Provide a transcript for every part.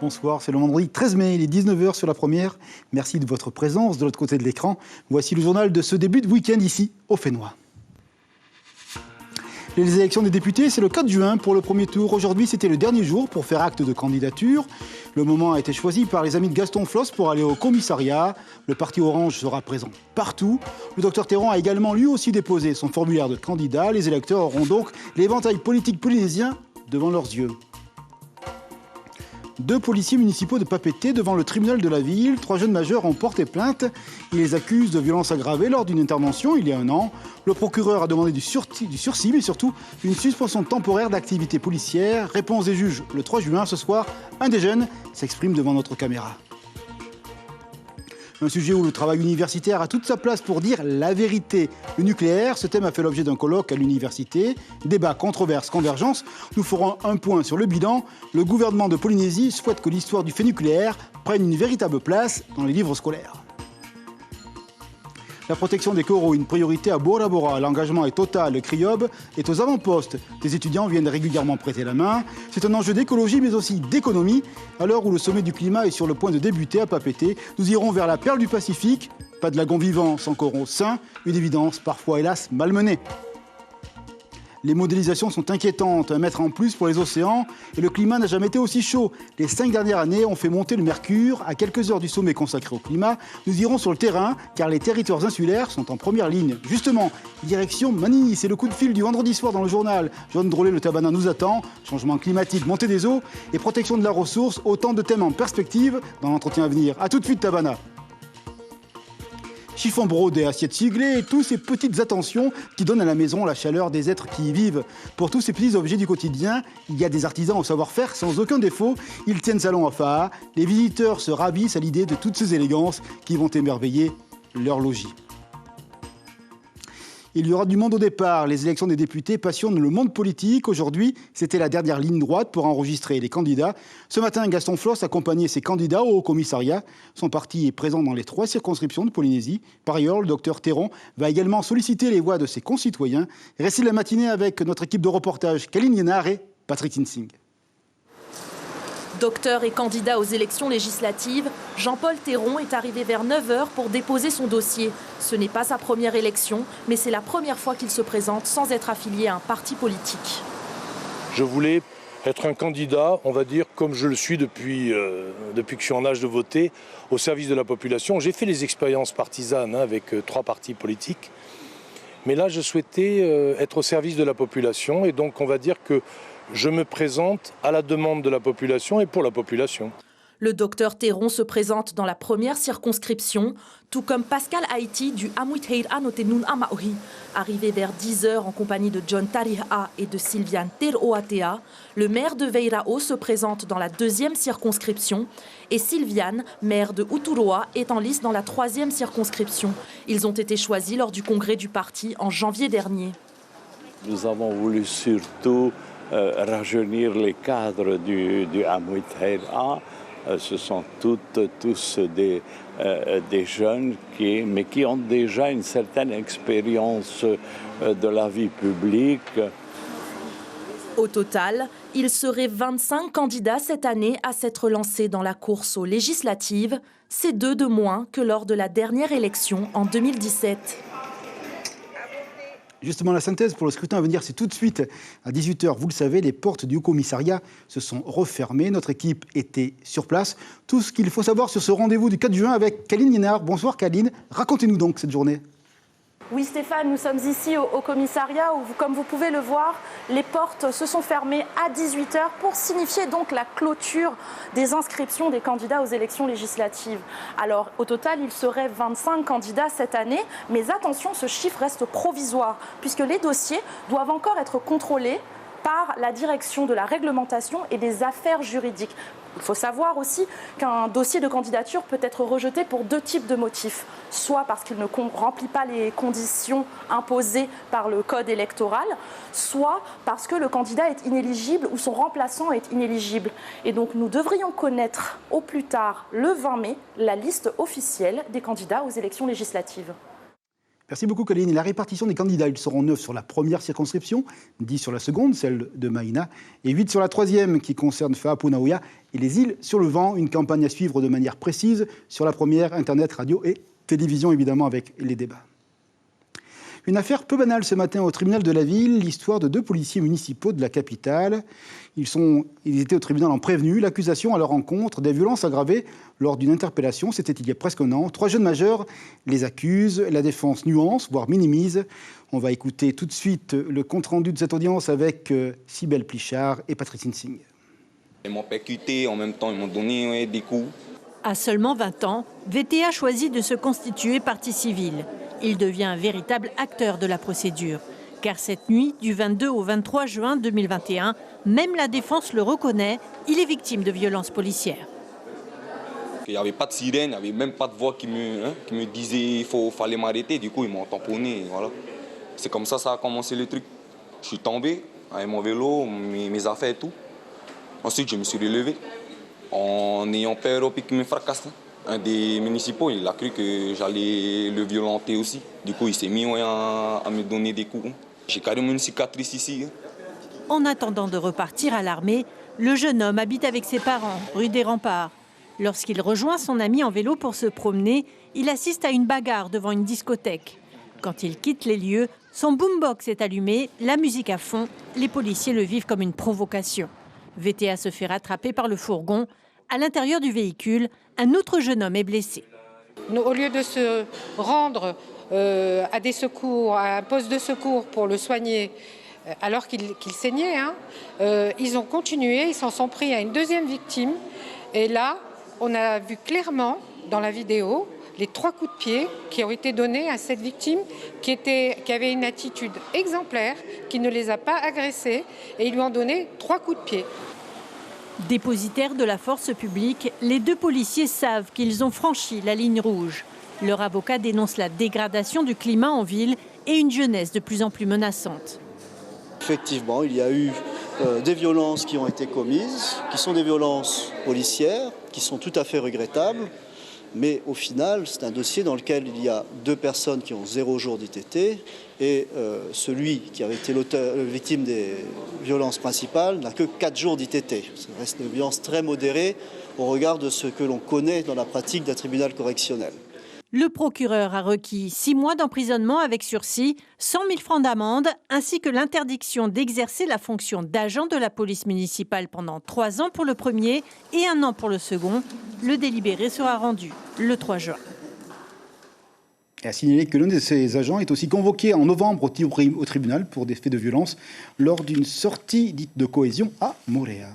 bonsoir. C'est le vendredi 13 mai, il est 19h sur la première. Merci de votre présence de l'autre côté de l'écran. Voici le journal de ce début de week-end ici, au Fénois. Les élections des députés, c'est le 4 juin pour le premier tour. Aujourd'hui, c'était le dernier jour pour faire acte de candidature. Le moment a été choisi par les amis de Gaston Flosse pour aller au commissariat. Le parti Orange sera présent partout. Le docteur Théron a également lui aussi déposé son formulaire de candidat. Les électeurs auront donc l'éventail politique polynésien devant leurs yeux. 2 policiers municipaux de Papeete devant le tribunal de la ville. 3 jeunes majeurs ont porté plainte. Ils les accusent de violences aggravées lors d'une intervention il y a un an. Le procureur a demandé du sursis, mais surtout une suspension temporaire d'activité policière. Réponse des juges le 3 juin. Ce soir, un des jeunes s'exprime devant notre caméra. Un sujet où le travail universitaire a toute sa place pour dire la vérité. Le nucléaire, ce thème a fait l'objet d'un colloque à l'université. Débat, controverse, convergence. Nous ferons un point sur le bilan. Le gouvernement de Polynésie souhaite que l'histoire du fait nucléaire prenne une véritable place dans les livres scolaires. La protection des coraux, une priorité à Bora Bora. L'engagement est total. Le CRIOB est aux avant-postes. Des étudiants viennent régulièrement prêter la main. C'est un enjeu d'écologie, mais aussi d'économie. À l'heure où le sommet du climat est sur le point de débuter à Papeete, nous irons vers la perle du Pacifique. Pas de lagon vivant sans coraux sains. Une évidence, parfois hélas, malmenée. Les modélisations sont inquiétantes, 1 mètre en plus pour les océans, et le climat n'a jamais été aussi chaud. Les 5 dernières années ont fait monter le mercure. À quelques heures du sommet consacré au climat, nous irons sur le terrain, car les territoires insulaires sont en première ligne. Justement, direction Manini, c'est le coup de fil du vendredi soir dans le journal. Joanne Drolet, le Tabana nous attend. Changement climatique, montée des eaux et protection de la ressource, autant de thèmes en perspective dans l'entretien à venir. A tout de suite, Tabana. Chiffon brodé, assiette ciselée et toutes ces petites attentions qui donnent à la maison la chaleur des êtres qui y vivent. Pour tous ces petits objets du quotidien, il y a des artisans au savoir-faire sans aucun défaut. Ils tiennent salon à Faha. Les visiteurs se ravissent à l'idée de toutes ces élégances qui vont émerveiller leur logis. Il y aura du monde au départ. Les élections des députés passionnent le monde politique. Aujourd'hui, c'était la dernière ligne droite pour enregistrer les candidats. Ce matin, Gaston Flosse accompagnait ses candidats au commissariat. Son parti est présent dans les 3 circonscriptions de Polynésie. Par ailleurs, le docteur Théron va également solliciter les voix de ses concitoyens. Récit de la matinée avec notre équipe de reportage Kaline Yennar et Patrick Tinsing. Docteur et candidat aux élections législatives, Jean-Paul Théron est arrivé vers 9h pour déposer son dossier. Ce n'est pas sa première élection, mais c'est la première fois qu'il se présente sans être affilié à un parti politique. Je voulais être un candidat, on va dire, comme je le suis depuis que je suis en âge de voter, au service de la population. J'ai fait les expériences partisanes avec 3 partis politiques, mais là je souhaitais être au service de la population et donc on va dire que je me présente à la demande de la population et pour la population. Le docteur Théron se présente dans la première circonscription, tout comme Pascal Haïti du Amuitheir Anotenun Amaohi. Arrivé vers 10h en compagnie de John Tariha et de Sylviane Teroatea, le maire de Veirao se présente dans la 2e circonscription et Sylviane, maire de Uturoa, est en lice dans la 3e circonscription. Ils ont été choisis lors du congrès du parti en janvier dernier. Nous avons voulu surtout rajeunir les cadres du Amuitheir. Ce sont tous des jeunes mais qui ont déjà une certaine expérience de la vie publique. Au total, il serait 25 candidats cette année à s'être lancés dans la course aux législatives. C'est 2 de moins que lors de la dernière élection en 2017. Justement, la synthèse pour le scrutin à venir, c'est tout de suite à 18h. Vous le savez, les portes du commissariat se sont refermées. Notre équipe était sur place. Tout ce qu'il faut savoir sur ce rendez-vous du 4 juin avec Kaline Yennar. Bonsoir Kaline. Racontez-nous donc cette journée. Oui Stéphane, nous sommes ici au commissariat où, comme vous pouvez le voir, les portes se sont fermées à 18h pour signifier donc la clôture des inscriptions des candidats aux élections législatives. Alors au total, il serait 25 candidats cette année, mais attention, ce chiffre reste provisoire puisque les dossiers doivent encore être contrôlés par la direction de la réglementation et des affaires juridiques. Il faut savoir aussi qu'un dossier de candidature peut être rejeté pour 2 types de motifs. Soit parce qu'il ne remplit pas les conditions imposées par le code électoral, soit parce que le candidat est inéligible ou son remplaçant est inéligible. Et donc nous devrions connaître au plus tard, le 20 mai, la liste officielle des candidats aux élections législatives. Merci beaucoup, Colline. Et la répartition des candidats, ils seront 9 sur la première circonscription, 10 sur la seconde, celle de Maïna, et 8 sur la troisième, qui concerne Faapunaouia et les îles sur le vent. Une campagne à suivre de manière précise sur la première, Internet, radio et télévision, évidemment, avec les débats. Une affaire peu banale ce matin au tribunal de la ville, l'histoire de 2 policiers municipaux de la capitale. Ils étaient au tribunal en prévenu, l'accusation à leur encontre des violences aggravées lors d'une interpellation, c'était il y a presque un an. 3 jeunes majeurs les accusent, la défense nuance, voire minimise. On va écouter tout de suite le compte-rendu de cette audience avec Cybèle Plichard et Patrice Singh. Ils m'ont percuté, en même temps ils m'ont donné des coups. À seulement 20 ans, VTA choisit de se constituer partie civile. Il devient un véritable acteur de la procédure. Car cette nuit, du 22 au 23 juin 2021, même la défense le reconnaît, il est victime de violences policières. Il n'y avait pas de sirène, il n'y avait même pas de voix qui me disait qu'il fallait m'arrêter. Du coup, ils m'ont tamponné. Voilà. C'est comme ça a commencé le truc. Je suis tombé avec mon vélo, mes affaires et tout. Ensuite, je me suis relevé en ayant peur au pic qui me fracasse. Un des municipaux, il a cru que j'allais le violenter aussi. Du coup, il s'est mis à me donner des coups. J'ai carrément une cicatrice ici. En attendant de repartir à l'armée, le jeune homme habite avec ses parents, rue des Remparts. Lorsqu'il rejoint son ami en vélo pour se promener, il assiste à une bagarre devant une discothèque. Quand il quitte les lieux, son boombox est allumé, la musique à fond. Les policiers le vivent comme une provocation. VTA se fait rattraper par le fourgon. À l'intérieur du véhicule, un autre jeune homme est blessé. Au lieu de se rendre à des secours, à un poste de secours pour le soigner, alors qu'il saignait, ils ont continué, ils s'en sont pris à une deuxième victime. Et là, on a vu clairement dans la vidéo les 3 coups de pied qui ont été donnés à cette victime qui avait une attitude exemplaire, qui ne les a pas agressés, et ils lui ont donné 3 coups de pied. Dépositaires de la force publique, les 2 policiers savent qu'ils ont franchi la ligne rouge. Leur avocat dénonce la dégradation du climat en ville et une jeunesse de plus en plus menaçante. Effectivement, il y a eu des violences qui ont été commises, qui sont des violences policières, qui sont tout à fait regrettables. Mais au final, c'est un dossier dans lequel il y a 2 personnes qui ont 0 jour d'ITT et celui qui avait été victime des violences principales n'a que 4 jours d'ITT. Ça reste une violence très modérée au regard de ce que l'on connaît dans la pratique d'un tribunal correctionnel. Le procureur a requis 6 mois d'emprisonnement avec sursis, 100 000 francs d'amende, ainsi que l'interdiction d'exercer la fonction d'agent de la police municipale pendant 3 ans pour le premier et 1 an pour le second. Le délibéré sera rendu le 3 juin. Et à signaler que l'un de ces agents est aussi convoqué en novembre au tribunal pour des faits de violence lors d'une sortie dite de cohésion à Moréa.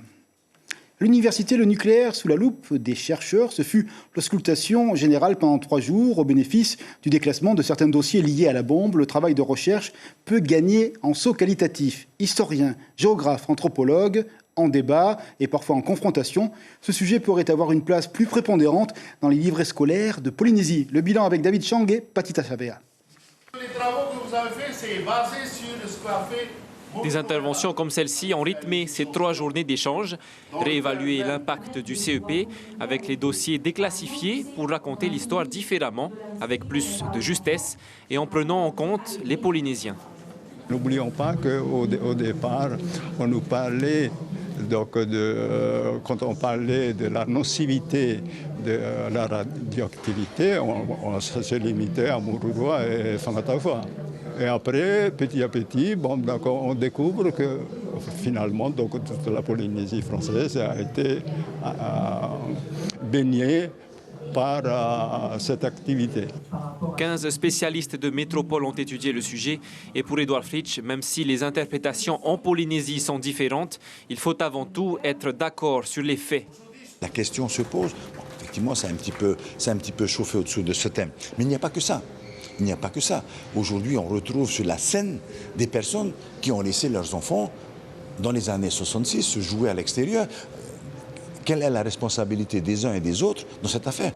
L'université Le Nucléaire sous la loupe des chercheurs, ce fut l'auscultation générale pendant 3 jours au bénéfice du déclassement de certains dossiers liés à la bombe. Le travail de recherche peut gagner en saut qualitatif. Historiens, géographes, anthropologues, en débat et parfois en confrontation, ce sujet pourrait avoir une place plus prépondérante dans les livrets scolaires de Polynésie. Le bilan avec David Chang et Patita Chavea. Les travaux que vous avez faits, c'est basé sur ce qu'a fait. Des interventions comme celle-ci ont rythmé ces 3 journées d'échange, réévaluer l'impact du CEP avec les dossiers déclassifiés pour raconter l'histoire différemment, avec plus de justesse et en prenant en compte les Polynésiens. N'oublions pas qu'au départ, on nous parlait, quand on parlait de la nocivité de la radioactivité, on se limitait à Mururoa et Whangatawhā. Et après, petit à petit, on découvre que finalement, toute la Polynésie française a été baignée par cette activité. 15 spécialistes de métropole ont étudié le sujet et pour Edouard Fritsch, même si les interprétations en Polynésie sont différentes, il faut avant tout être d'accord sur les faits. La question se pose. Effectivement, c'est un petit peu chauffé au-dessous de ce thème. Mais il n'y a pas que ça. Il n'y a pas que ça. Aujourd'hui, on retrouve sur la scène des personnes qui ont laissé leurs enfants, dans les années 66, se jouer à l'extérieur. Quelle est la responsabilité des uns et des autres dans cette affaire ?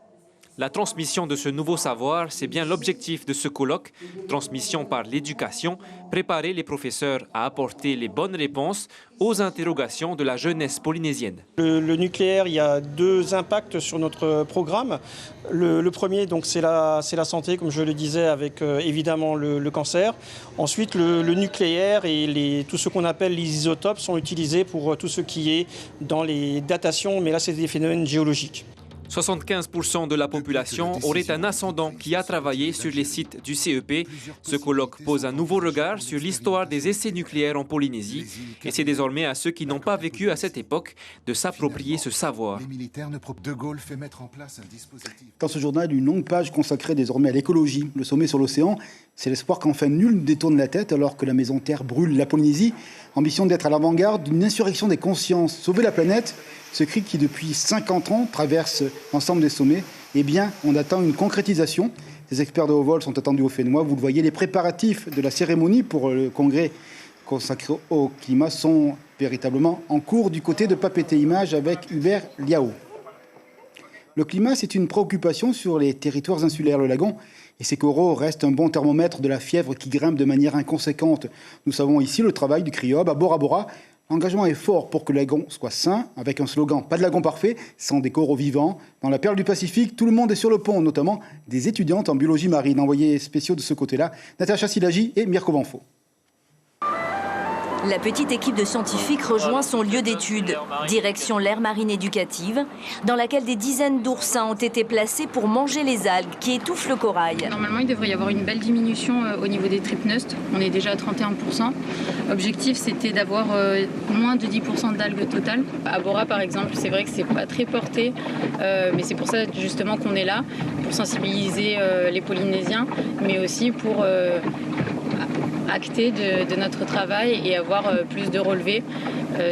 La transmission de ce nouveau savoir, c'est bien l'objectif de ce colloque. Transmission par l'éducation, préparer les professeurs à apporter les bonnes réponses aux interrogations de la jeunesse polynésienne. Le nucléaire, il y a deux impacts sur notre programme. Le premier, donc, c'est la santé, comme je le disais, avec évidemment le cancer. Ensuite, le nucléaire et tout ce qu'on appelle les isotopes sont utilisés pour tout ce qui est dans les datations, mais là, c'est des phénomènes géologiques. 75% de la population aurait un ascendant qui a travaillé sur les sites du CEP. Ce colloque pose un nouveau regard sur l'histoire des essais nucléaires en Polynésie. Et c'est désormais à ceux qui n'ont pas vécu à cette époque de s'approprier ce savoir. Dans ce journal, une longue page consacrée désormais à l'écologie. Le sommet sur l'océan, c'est l'espoir qu'enfin nul ne détourne la tête alors que la maison Terre brûle la Polynésie. Ambition d'être à l'avant-garde d'une insurrection des consciences. Sauver la planète, ce cri qui depuis 50 ans traverse l'ensemble des sommets, eh bien, on attend une concrétisation. Les experts de haut vol sont attendus au Fénois. Vous le voyez, les préparatifs de la cérémonie pour le congrès consacré au climat sont véritablement en cours du côté de Papeete Images avec Hubert Liao. Le climat, c'est une préoccupation sur les territoires insulaires. Le lagon et ses coraux restent un bon thermomètre de la fièvre qui grimpe de manière inconséquente. Nous savons ici le travail du CRIOB à Bora Bora. L'engagement est fort pour que le lagon soit sain, avec un slogan « Pas de lagon parfait, sans des coraux vivants ». Dans la perle du Pacifique, tout le monde est sur le pont, notamment des étudiantes en biologie marine. Envoyés spéciaux de ce côté-là, Natacha Silagi et Mirko Banfo. La petite équipe de scientifiques rejoint son lieu d'étude, direction l'aire marine éducative, dans laquelle des dizaines d'oursins ont été placés pour manger les algues qui étouffent le corail. Normalement, il devrait y avoir une belle diminution au niveau des trypnostes. On est déjà à 31%. L'objectif, c'était d'avoir moins de 10% d'algues totales. À Bora, par exemple, c'est vrai que c'est pas très porté, mais c'est pour ça justement qu'on est là, pour sensibiliser les Polynésiens, mais aussi pour acter de notre travail et avoir plus de relevés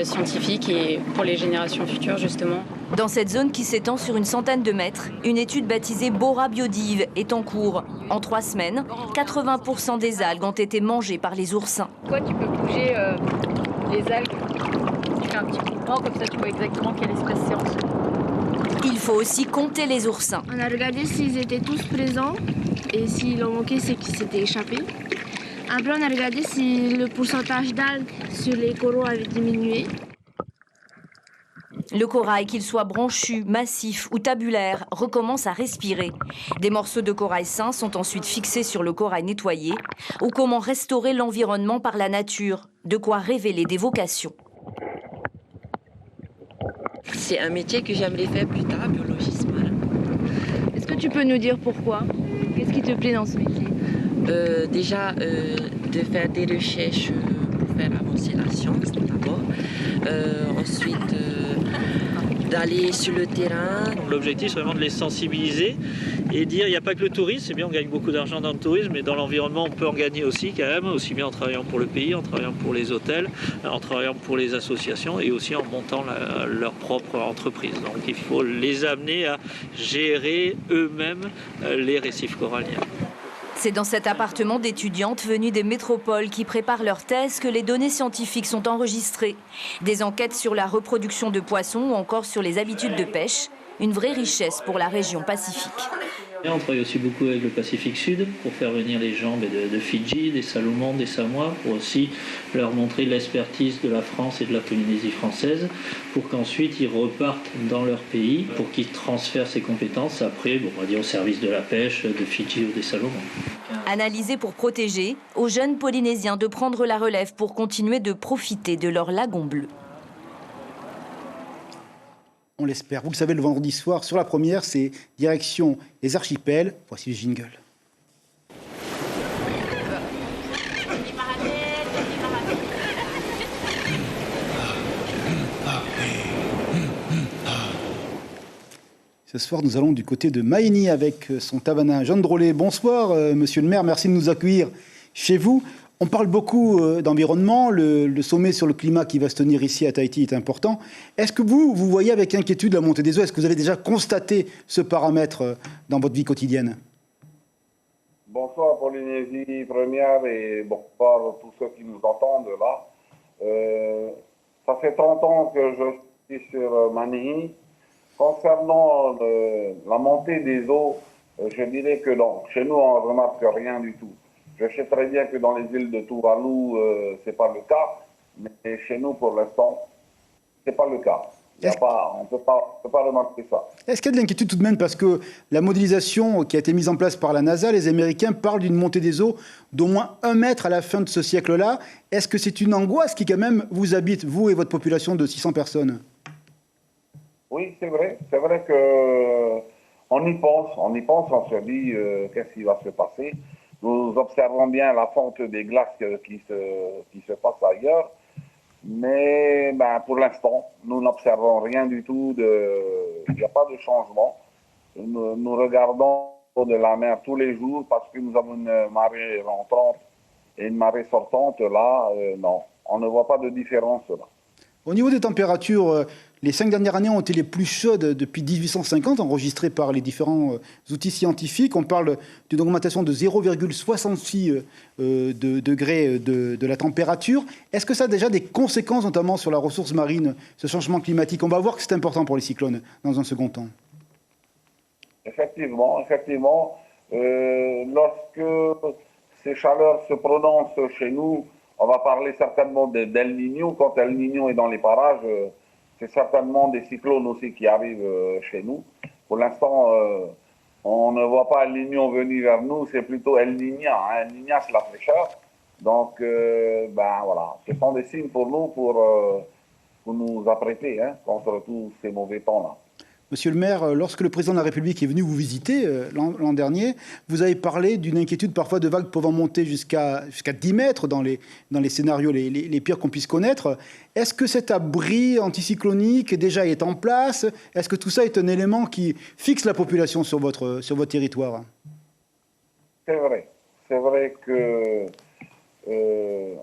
scientifiques et pour les générations futures justement. Dans cette zone qui s'étend sur une centaine de mètres, une étude baptisée Bora Biodive est en cours. En 3 semaines, 80% des algues ont été mangées par les oursins. Toi, tu peux bouger les algues, tu fais un petit mouvement, comme ça tu vois exactement quelle espèce c'est en dessous. Il faut aussi compter les oursins. On a regardé s'ils étaient tous présents et s'il en manquait, c'est qu'ils s'étaient échappés. Après, on a regardé si le pourcentage d'algues sur les coraux avait diminué. Le corail, qu'il soit branchu, massif ou tabulaire, recommence à respirer. Des morceaux de corail sains sont ensuite fixés sur le corail nettoyé. Ou comment restaurer l'environnement par la nature, de quoi révéler des vocations. C'est un métier que j'aimerais faire plus tard, biologiste marin. Est-ce que tu peux nous dire pourquoi? Qu'est-ce qui te plaît dans ce métier? Déjà, de faire des recherches pour faire avancer la science d'abord. Ensuite, d'aller sur le terrain. L'objectif, c'est vraiment de les sensibiliser et dire il n'y a pas que le tourisme, c'est bien, on gagne beaucoup d'argent dans le tourisme, mais dans l'environnement, on peut en gagner aussi quand même, aussi bien en travaillant pour le pays, en travaillant pour les hôtels, en travaillant pour les associations et aussi en montant leur propre entreprise. Donc il faut les amener à gérer eux-mêmes les récifs coralliens. C'est dans cet appartement d'étudiantes venues des métropoles qui préparent leur thèse que les données scientifiques sont enregistrées. Des enquêtes sur la reproduction de poissons ou encore sur les habitudes de pêche. Une vraie richesse pour la région Pacifique. On travaille aussi beaucoup avec le Pacifique Sud pour faire venir les gens de Fidji, des Salomon, des Samoa, pour aussi leur montrer l'expertise de la France et de la Polynésie française, pour qu'ensuite ils repartent dans leur pays, pour qu'ils transfèrent ces compétences après, on va dire au service de la pêche de Fidji ou des Salomon. Analysé pour protéger, aux jeunes Polynésiens de prendre la relève pour continuer de profiter de leur lagon bleu. On l'espère. Vous le savez, le vendredi soir, sur la première, c'est direction les archipels. Voici le jingle. Ce soir, nous allons du côté de Maïni avec son tabana Jean Drolet. Bonsoir, monsieur le maire. Merci de nous accueillir chez vous. On parle beaucoup d'environnement, le sommet sur le climat qui va se tenir ici à Tahiti est important. Est-ce que vous voyez avec inquiétude la montée des eaux? Est-ce que vous avez déjà constaté ce paramètre dans votre vie quotidienne? Bonsoir Polynésie première et bonsoir tous ceux qui nous entendent là. Ça fait 30 ans que je suis sur Manihi Concernant la montée des eaux, je dirais que non. Chez nous, on ne remarque rien du tout. Je sais très bien que dans les îles de Tuvalu, ce n'est pas le cas. Mais chez nous, pour l'instant, ce n'est pas le cas. On ne peut pas remarquer ça. Est-ce qu'il y a de l'inquiétude tout de même parce que la modélisation qui a été mise en place par la NASA, les Américains parlent d'une montée des eaux d'au moins 1 mètre à la fin de ce siècle-là. Est-ce que c'est une angoisse qui quand même vous habite, vous et votre population de 600 personnes? Oui, c'est vrai. C'est vrai qu'on y pense. On se dit qu'est-ce qui va se passer. Nous observons bien la fonte des glaces qui se passe ailleurs. Mais pour l'instant, nous n'observons rien du tout. Il n'y a pas de changement. Nous regardons de la mer tous les jours parce que nous avons une marée rentrante et une marée sortante. Là, non, on ne voit pas de différence là. Au niveau des températures, les 5 dernières années ont été les plus chaudes depuis 1850, enregistrées par les différents outils scientifiques. On parle d'une augmentation de 0,66 degrés de la température. Est-ce que ça a déjà des conséquences, notamment sur la ressource marine, ce changement climatique? On va voir que c'est important pour les cyclones dans un second temps. Effectivement. Lorsque ces chaleurs se prononcent chez nous, on va parler certainement d'El Niño. Quand El Niño est dans les parages, c'est certainement des cyclones aussi qui arrivent chez nous. Pour l'instant, on ne voit pas El Niño venir vers nous, c'est plutôt El Niña. El Niña, c'est la fraîcheur. Donc, voilà, ce sont des signes pour nous pour nous apprêter contre tous ces mauvais temps-là. Monsieur le maire, lorsque le président de la République est venu vous visiter l'an dernier, vous avez parlé d'une inquiétude parfois de vagues pouvant monter jusqu'à 10 mètres dans les scénarios les pires qu'on puisse connaître. Est-ce que cet abri anticyclonique déjà est en place? Est-ce que tout ça est un élément qui fixe la population sur votre territoire? C'est vrai que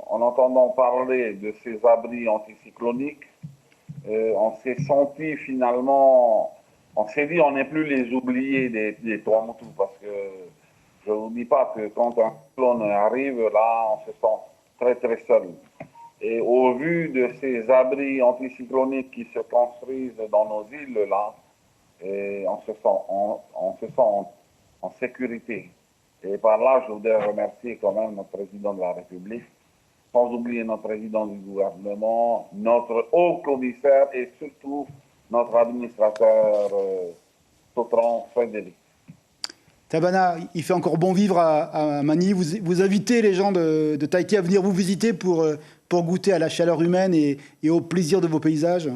en entendant parler de ces abris anticycloniques, on s'est senti finalement, on s'est dit on n'est plus les oubliés des Tuamotu, parce que je ne vous dis pas que quand un cyclone arrive, là on se sent très très seul. Et au vu de ces abris anticycloniques qui se construisent dans nos îles, là, on se sent en sécurité. Et par là, je voudrais remercier quand même notre président de la République, sans oublier notre président du gouvernement, notre haut commissaire et surtout notre administrateur Sotran Frédéric. Tabana, il fait encore bon vivre à Mani. Vous invitez les gens de Tahiti à venir vous visiter pour goûter à la chaleur humaine et au plaisir de vos paysages?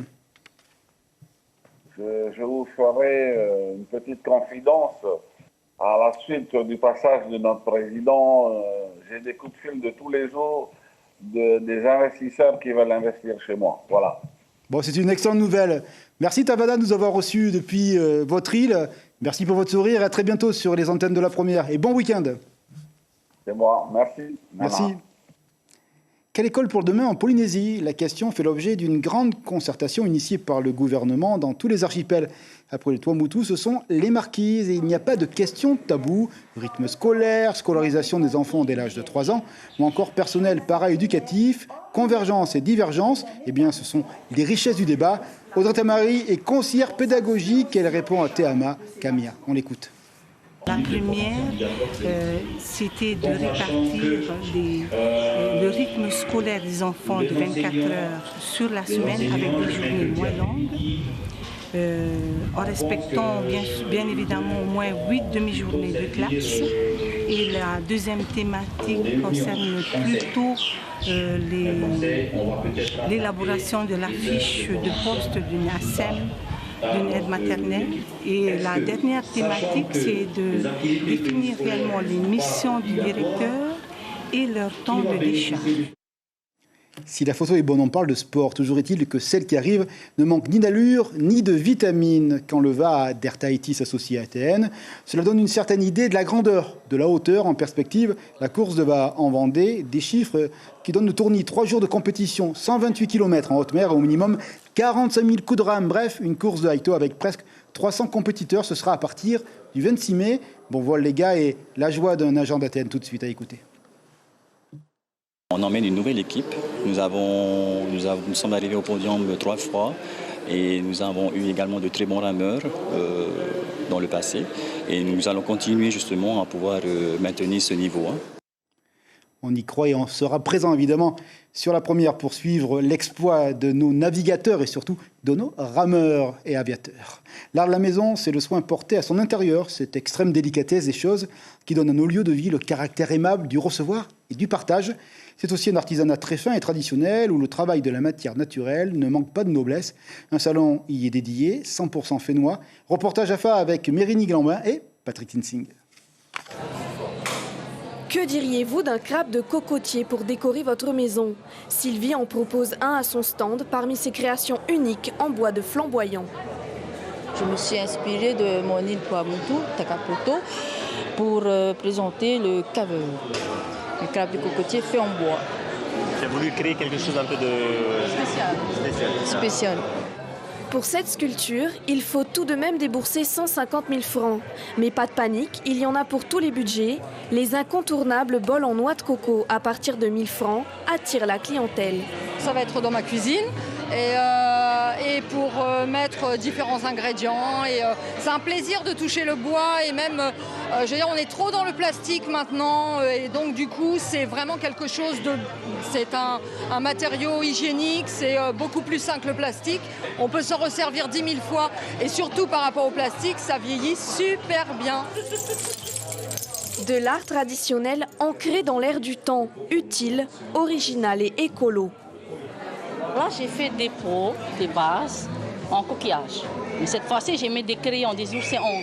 Je vous ferai une petite confidence. À la suite du passage de notre président, j'ai des coups de fil de tous les jours des investisseurs qui veulent investir chez moi. Voilà. Bon, c'est une excellente nouvelle. Merci Tabana de nous avoir reçus depuis votre île. Merci pour votre sourire et à très bientôt sur les antennes de La Première. Et bon week-end. C'est moi. Merci. Merci. Quelle école pour demain en Polynésie? La question fait l'objet d'une grande concertation initiée par le gouvernement dans tous les archipels. Après les Tuamotu, ce sont les marquises et il n'y a pas de question taboue. Rythme scolaire, scolarisation des enfants dès l'âge de 3 ans, ou encore personnel para-éducatif, convergence et divergence. Eh bien, ce sont les richesses du débat. Audrey Tamari est conseillère pédagogique. Elle répond à Théama Camilla. On l'écoute. La première, c'était de répartir le rythme scolaire des enfants de 24 heures sur la semaine avec des journées moins longues, en respectant bien évidemment au moins 8 demi-journées de classe. Et la deuxième thématique concerne plutôt l'élaboration de la fiche de poste d'une ASEM, d'une aide maternelle. Et la dernière thématique, c'est de définir réellement les missions du directeur et leur temps de décharge. Si la photo est bonne, on parle de sport. Toujours est-il que celle qui arrive ne manque ni d'allure ni de vitamines. Quand le VA d'Air Tahiti s'associe à ATN, cela donne une certaine idée de la grandeur, de la hauteur en perspective. La course de VA en Vendée, des chiffres qui donnent le tournis. 3 jours de compétition, 128 km en haute mer et au minimum 45 000 coups de rame. Bref, une course de Haïto avec presque 300 compétiteurs. Ce sera à partir du 26 mai. Bon vol les gars et la joie d'un agent d'ATN tout de suite à écouter. On emmène une nouvelle équipe. Nous sommes arrivés au podium 3 fois. Et nous avons eu également de très bons rameurs dans le passé. Et nous allons continuer justement à pouvoir maintenir ce niveau. On y croit et on sera présent évidemment sur la première pour suivre l'exploit de nos navigateurs et surtout de nos rameurs et aviateurs. L'art de la maison, c'est le soin porté à son intérieur, cette extrême délicatesse des choses qui donne à nos lieux de vie le caractère aimable du recevoir et du partage. C'est aussi un artisanat très fin et traditionnel où le travail de la matière naturelle ne manque pas de noblesse. Un salon y est dédié, 100% fénois. Reportage à FA avec Mérini Glambin et Patrick Tinsing. Que diriez-vous d'un crabe de cocotier pour décorer votre maison? Sylvie en propose un à son stand parmi ses créations uniques en bois de flamboyant. Je me suis inspirée de mon île Tuamotu, Takapoto, pour présenter le caveur, le crabe de cocotier fait en bois. J'ai voulu créer quelque chose un peu de spécial. Pour cette sculpture, il faut tout de même débourser 150 000 francs. Mais pas de panique, il y en a pour tous les budgets. Les incontournables bols en noix de coco à partir de 1 000 francs attirent la clientèle. Ça va être dans ma cuisine et pour mettre différents ingrédients. C'est un plaisir de toucher le bois et même, je veux dire, on est trop dans le plastique maintenant et donc du coup c'est vraiment quelque chose de... C'est un matériau hygiénique, c'est beaucoup plus sain que le plastique. On peut s'en resservir 10 000 fois et surtout par rapport au plastique, ça vieillit super bien. De l'art traditionnel ancré dans l'air du temps, utile, original et écolo. Là, j'ai fait des pots, des vases en coquillage. Mais cette fois-ci, j'ai mis des crayons, des océans.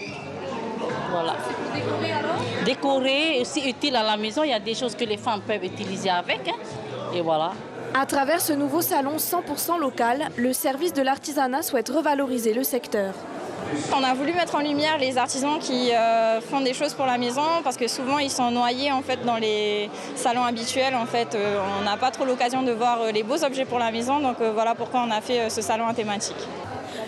Voilà. C'est pour décorer alors? Décorer, aussi utile à la maison. Il y a des choses que les femmes peuvent utiliser avec. Et voilà. À travers ce nouveau salon 100% local, le service de l'artisanat souhaite revaloriser le secteur. On a voulu mettre en lumière les artisans qui font des choses pour la maison parce que souvent ils sont noyés en fait dans les salons habituels. En fait, on n'a pas trop l'occasion de voir les beaux objets pour la maison, donc voilà pourquoi on a fait ce salon en thématique.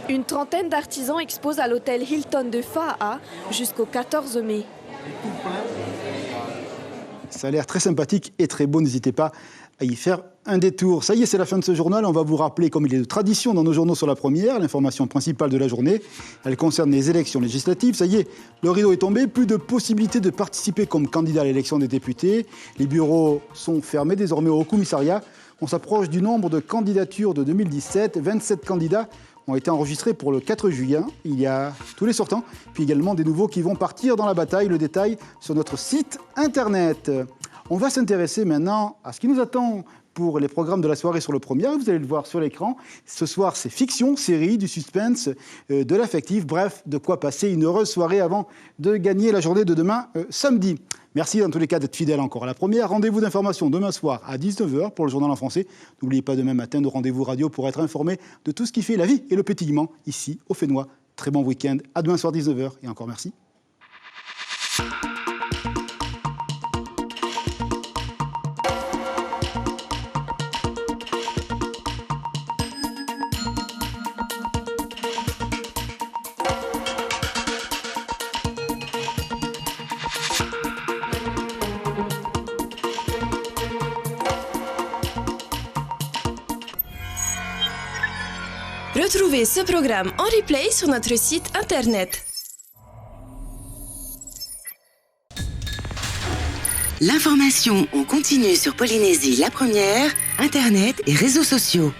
Une trentaine d'artisans exposent à l'hôtel Hilton de Fa'a jusqu'au 14 mai. Ça a l'air très sympathique et très beau, n'hésitez pas à y faire un détour. Ça y est, c'est la fin de ce journal. On va vous rappeler, comme il est de tradition dans nos journaux sur la première, l'information principale de la journée. Elle concerne les élections législatives. Ça y est, le rideau est tombé. Plus de possibilités de participer comme candidat à l'élection des députés. Les bureaux sont fermés désormais au commissariat. On s'approche du nombre de candidatures de 2017. 27 candidats ont été enregistrés pour le 4 juillet. Il y a tous les sortants, puis également des nouveaux qui vont partir dans la bataille. Le détail sur notre site internet. On va s'intéresser maintenant à ce qui nous attend pour les programmes de la soirée sur le premier. Vous allez le voir sur l'écran. Ce soir, c'est fiction, série, du suspense, de l'affectif. Bref, de quoi passer une heureuse soirée avant de gagner la journée de demain, samedi. Merci dans tous les cas d'être fidèles encore à la première. Rendez-vous d'information demain soir à 19h pour le journal en français. N'oubliez pas demain matin de rendez-vous radio pour être informé de tout ce qui fait la vie et le pétillement ici au Fénois. Très bon week-end. À demain soir 19h et encore merci. Retrouvez ce programme en replay sur notre site internet. L'information en continu sur Polynésie la première, internet et réseaux sociaux.